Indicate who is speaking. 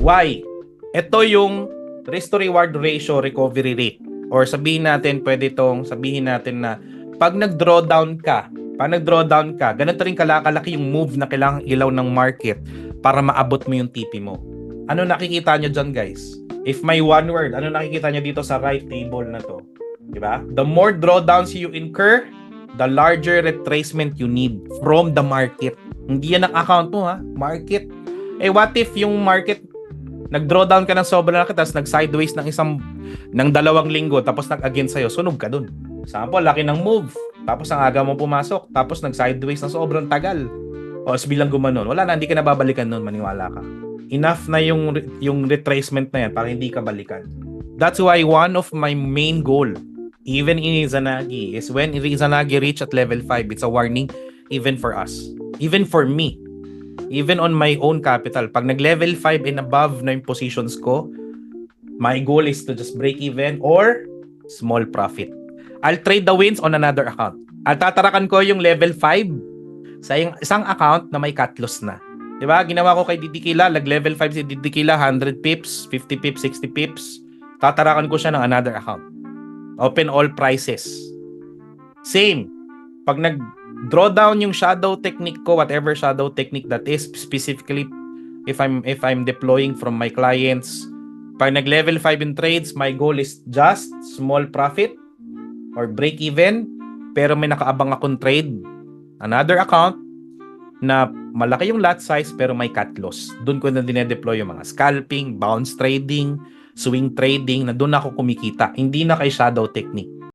Speaker 1: Why? Ito yung risk to reward ratio recovery rate. Or sabihin natin na pag nag-drawdown ka, ganito rin kalaki yung move na kailangang ilaw ng market para maabot mo yung TP mo. Ano nakikita nyo dyan, guys? If may one word, ano nakikita nyo dito sa right table na to? Diba? The more drawdowns you incur, the larger retracement you need from the market. Hindi yan ang account mo, ha? Market. What if yung market nag-drawdown ka ng sobrang laki tapos nag-sideways ng 2 linggo tapos nag-against sa'yo, sunog ka dun. Sample, laki ng move. Tapos ang aga mo pumasok, tapos nag-sideways ng sobrang tagal. O bilang gumanon, wala na, hindi ka nababalikan nun, maniwala ka. Enough na yung retracement na yan para hindi ka balikan. That's why one of my main goal, even in Izanagi, is when Izanagi reach at level 5, it's a warning even for us. Even for me. Even on my own capital. Pag nag-level 5 and above na yung positions ko, my goal is to just break even or small profit. I'll trade the wins on another account. At tatarakan ko yung level 5 sa isang account na may cut loss na. Diba? Ginawa ko kay Didikila, nag-level 5 si Didikila, 100 pips, 50 pips, 60 pips. Tatarakan ko siya ng another account. Open all prices. Same. Pag nag-draw down yung shadow technique ko, whatever shadow technique that is, specifically if I'm deploying from my clients, pag nag-level 5 in trades, my goal is just small profit or break even, pero may nakaabang akong trade, another account na malaki yung lot size pero may cut loss. Doon ko na dinedeploy yung mga scalping, bounce trading, swing trading, na doon ako kumikita. Hindi na kay shadow technique.